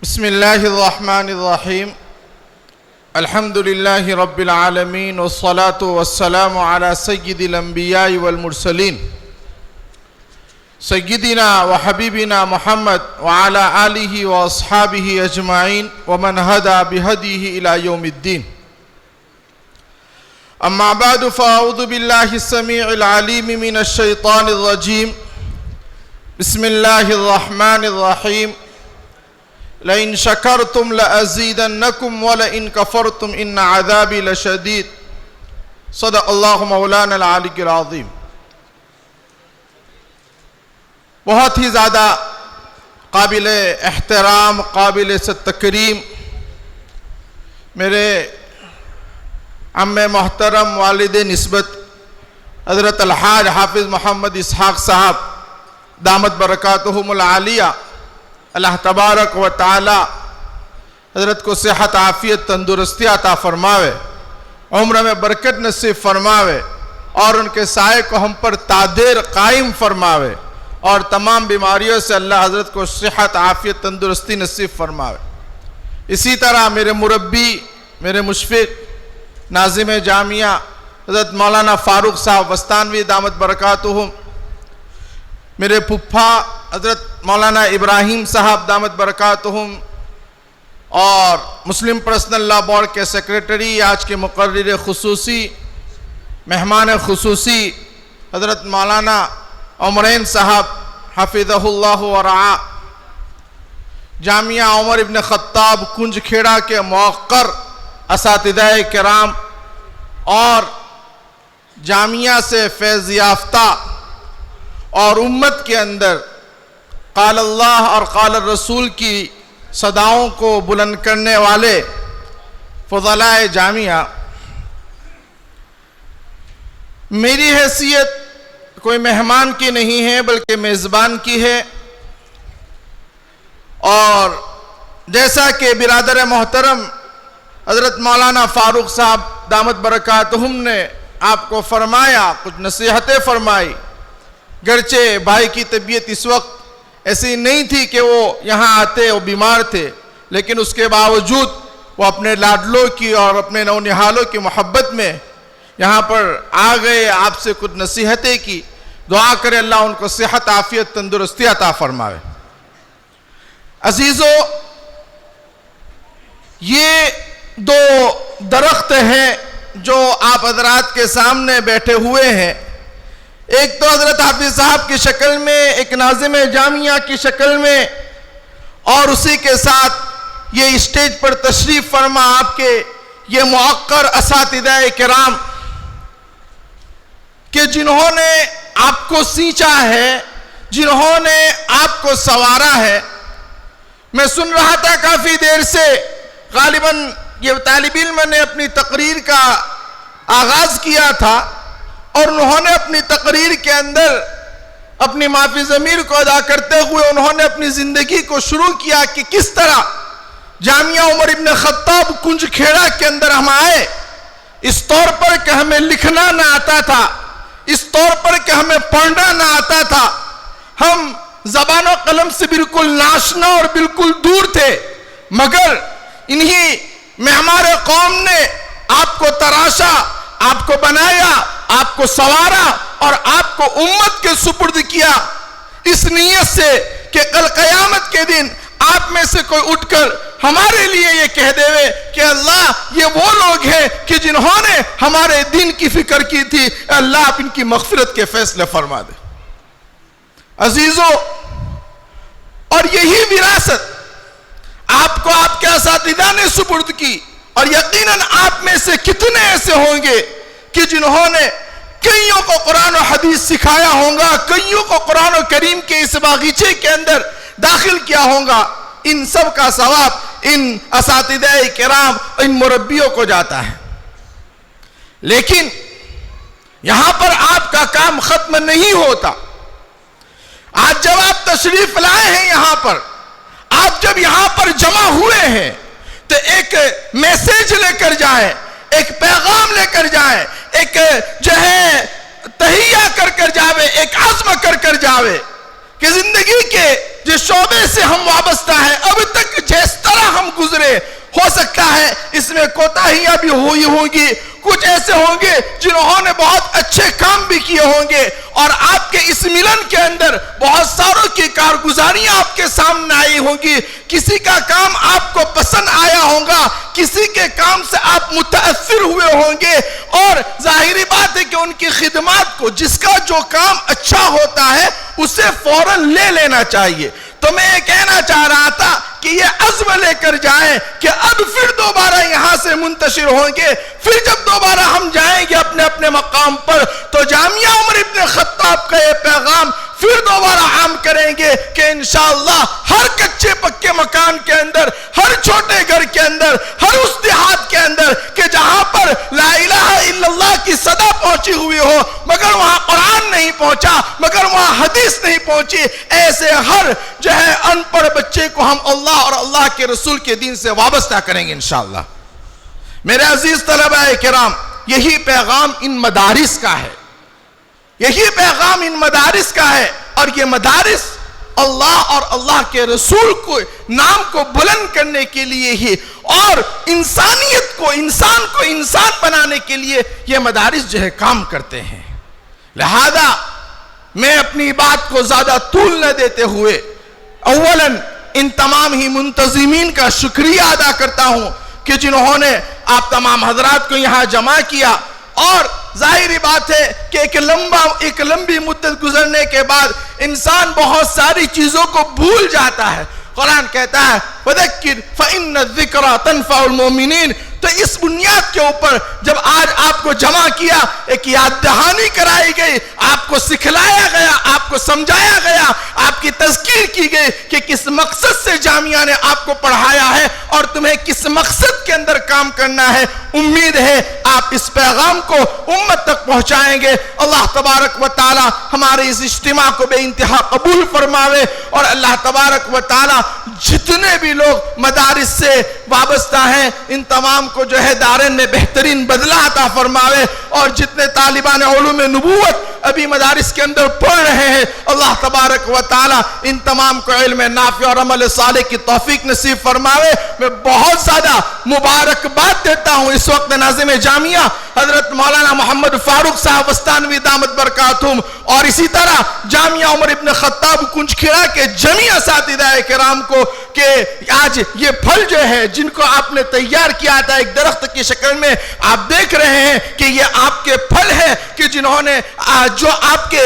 بسم الله الرحمن الرحيم الحمد لله رب العالمين والصلاة والسلام على سيد الأنبياء والمرسلين سيدنا وحبيبنا محمد وعلى آله وأصحابه أجمعين ومن هدى بهديه إلى يوم الدين. أما بعد فأعوذ بالله السميع العليم من الشيطان الرجيم. بسم الله الرحمن الرحيم. لئن شكرتم لأزيدنكم ولئن كفرتم إن عذابي لشديد. صدق الله مولانا العلی العظیم. بہت ہی زیادہ قابل احترام، قابل تکریم میرے عم محترم والد نسبت حضرت الحاج حافظ محمد اسحاق صاحب دامت برکاتہم العالیہ، اللہ تبارک و تعالی حضرت کو صحت عافیت تندرستی عطا فرماوے، عمر میں برکت نصیب فرماوے اور ان کے سائے کو ہم پر تادیر قائم فرماوے اور تمام بیماریوں سے اللہ حضرت کو صحت عافیت تندرستی نصیب فرماوے. اسی طرح میرے مربی، میرے مشفق، ناظم جامعہ حضرت مولانا فاروق صاحب وستانوی دامت برکاتہم، میرے پھپھا حضرت مولانا ابراہیم صاحب دامت برکاتہم، اور مسلم پرسنل لا بورڈ کے سیکریٹری، آج کے مقرر خصوصی، مہمان خصوصی حضرت مولانا عمرین صاحب حفظہ اللہ ورعا، جامعہ عمر ابن خطاب کنج کھیڑا کے موقر اساتذہ کرام اور جامعہ سے فیض یافتہ اور امت کے اندر قال اللہ اور قال الرسول کی صداؤں کو بلند کرنے والے فضلاء جامعہ، میری حیثیت کوئی مہمان کی نہیں ہے بلکہ میزبان کی ہے. اور جیسا کہ برادر محترم حضرت مولانا فاروق صاحب دامت برکاتہم نے آپ کو فرمایا، کچھ نصیحتیں فرمائی، گرچہ بھائی کی طبیعت اس وقت ایسی نہیں تھی کہ وہ یہاں آتے، وہ بیمار تھے، لیکن اس کے باوجود وہ اپنے لاڈلوں کی اور اپنے نونہالوں کی محبت میں یہاں پر آ گئے، آپ سے کچھ نصیحتیں کی. دعا کرے اللہ ان کو صحت عافیت تندرستی عطا فرماوے. عزیزو، یہ دو درخت ہیں جو آپ حضرات کے سامنے بیٹھے ہوئے ہیں. ایک تو حضرت حافظ صاحب کی شکل میں، ایک ناظم جامعہ کی شکل میں، اور اسی کے ساتھ یہ اسٹیج پر تشریف فرما آپ کے یہ موقر اساتذہ کرام کہ جنہوں نے آپ کو سینچا ہے، جنہوں نے آپ کو سنوارا ہے. میں سن رہا تھا کافی دیر سے، غالباً یہ طالب علم نے اپنی تقریر کا آغاز کیا تھا اور انہوں نے اپنی تقریر کے اندر اپنی معافی ضمیر کو ادا کرتے ہوئے انہوں نے اپنی زندگی کو شروع کیا کہ کس طرح جامعہ عمر ابن خطاب کنج کھیڑا کے اندر ہم آئے، اس طور پر کہ ہمیں لکھنا نہ آتا تھا، اس طور پر کہ ہمیں پڑھنا نہ آتا تھا، ہم زبان و قلم سے بالکل ناشنا اور بالکل دور تھے، مگر انہی معمار قوم نے آپ کو تراشا، آپ کو بنایا، آپ کو سنوارا اور آپ کو امت کے سپرد کیا، اس نیت سے کہ کل قیامت کے دن آپ میں سے کوئی اٹھ کر ہمارے لیے یہ کہہ دے کہ اللہ یہ وہ لوگ ہیں کہ جنہوں نے ہمارے دین کی فکر کی تھی، اللہ آپ ان کی مغفرت کے فیصلے فرما دے. عزیزو، اور یہی وراثت آپ کو آپ کے اساتذہ نے سپرد کی، اور یقیناً آپ میں سے کتنے ایسے ہوں گے کہ جنہوں نے کئیوں کو قرآن و حدیث سکھایا ہوگا، کئیوں کو قرآن و کریم کے اس باغیچے کے اندر داخل کیا ہوگا. ان سب کا ثواب ان اساتذہ کرام، ان مربیوں کو جاتا ہے. لیکن یہاں پر آپ کا کام ختم نہیں ہوتا. آج جب آپ تشریف لائے ہیں یہاں پر، آپ جب یہاں پر جمع ہوئے ہیں تو ایک میسیج لے کر جائیں، ایک پیغام لے کر جائیں، ایک جو ہے تہیہ کر کر جاوے، ایک عزم کر کر جاوے کہ زندگی کے جس شعبے سے ہم وابستہ ہیں اب تک جس طرح ہم گزرے ہو سکتا ہے اس میں کوتاہیاں بھی ہوئی ہوں گی، کچھ ایسے ہوں گے جنہوں نے بہت اچھے کام بھی کیے ہوں گے، اور آپ کے اس ملن کے اندر بہت ساروں کی کارگزاریاں آپ کے سامنے آئی ہوں گی، کسی کا کام آپ کو پسند آیا ہوگا، کسی کے کام سے آپ متاثر ہوئے ہوں گے، اور ظاہری بات ہے کہ ان کی خدمات کو جس کا جو کام اچھا ہوتا ہے اسے فوراً لے لینا چاہیے۔ تو میں یہ کہنا چاہ رہا تھا کہ یہ عزم لے کر جائیں کہ اب پھر دوبارہ یہاں سے منتشر ہوں گے، پھر جب دوبارہ ہم جائیں گے اپنے اپنے مقام پر تو جامعہ عمر ابن خطاب کا یہ پیغام پھر دوبارہ عام کریں گے کہ انشاءاللہ ہر کچے پکے مکان کے اندر، ہر چھوٹے گھر کے اندر، ہر اس دیہات کے اندر کہ جہاں پر لا الہ الا اللہ کی صدا پہنچی ہوئی ہو مگر وہاں قرآن نہیں پہنچا، مگر وہاں حدیث نہیں پہنچی، ایسے ہر جو ہے ان پڑھ بچے کو ہم اللہ اور اللہ کے رسول کے دین سے وابستہ کریں گے انشاءاللہ۔ میرے عزیز طلباء کرام، یہی پیغام ان مدارس کا ہے، یہی پیغام ان مدارس کا ہے، اور یہ مدارس اللہ اور اللہ کے رسول کو نام کو بلند کرنے کے لیے ہی اور انسانیت کو انسان بنانے کے لیے یہ مدارس جو ہے کام کرتے ہیں۔ لہذا میں اپنی بات کو زیادہ طول نہ دیتے ہوئے اولاً ان تمام ہی منتظمین کا شکریہ ادا کرتا ہوں کہ جنہوں نے آپ تمام حضرات کو یہاں جمع کیا، اور ظاہری بات ہے کہ ایک لمبی مدت گزرنے کے بعد انسان بہت ساری چیزوں کو بھول جاتا ہے۔ قرآن کہتا ہے وَذَكِّرْ فَإِنَّ الذِّكْرَى تَنْفَعُ الْمُؤْمِنِينَ۔ تو اس بنیاد کے اوپر جب آج آپ کو جمع کیا، ایک یاد دہانی کرائی گئی، آپ کو سکھلایا گیا، آپ کو سمجھایا گیا، آپ کی تذکیر کی گئی کہ کس مقصد سے جامعہ نے آپ کو پڑھایا ہے اور تمہیں کس مقصد کے اندر کام کرنا ہے۔ امید ہے آپ اس پیغام کو امت تک پہنچائیں گے۔ اللہ تبارک و تعالی ہمارے اس اجتماع کو بے انتہا قبول فرماوے، اور اللہ تبارک و تعالی جتنے بھی لوگ مدارس سے وابستہ ہیں ان تمام کو جو ہے دارین میں بہترین بدلہ عطا فرماوے، اور جتنے طالبان علوم نبوت ابھی مدارس کے اندر پڑھ رہے ہیں اللہ تبارک و تعالی ان تمام کو علم نافع اور عمل صالح کی توفیق نصیب فرماوے۔ میں بہت زیادہ مبارکباد دیتا ہوں اس وقت ناظم جامعہ حضرت مولانا محمد فاروق صاحب وستانوی دامت برکاتہم، اور اسی طرح جامعہ عمر ابن خطاب کنجکھیڑا کے جمیع اساتذہ کرام کو کہ آج یہ پھل جو ہے جن کو آپ نے تیار کیا تھا ایک درخت کی شکل میں، آپ دیکھ رہے ہیں کہ یہ آپ کے پھل ہیں کہ جنہوں نے جو آپ کے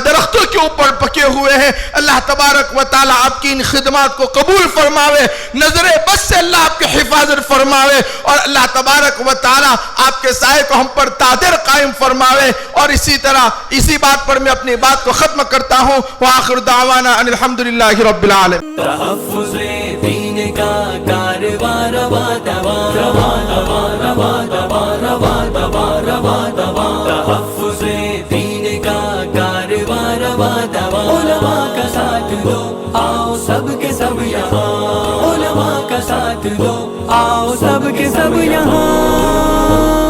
درختوں کے اوپر پکے ہوئے ہیں۔ اللہ تبارک و تعالی آپ کی ان خدمات کو قبول فرماوے، نظر بس سے اللہ آپ کی حفاظت فرماوے، اور اللہ تبارک و تعالی آپ کے سائے کو ہم پر تادر قائم فرماوے۔ اور اسی طرح اسی بات پر میں اپنی بات کو ختم کرتا ہوں۔ وآخر دعوانا ان الحمدللہ رب العالمین۔ تحفظ دین کا کارواں رواں رواں رواں رواں رواں رواں رواں رواں رواں رواں، تحفظ دین کا کارواں رواں رواں، علماء کا ساتھ دو آؤ سب کے سب یہاں، علماء کا ساتھ دو آؤ سب کے سب یہاں۔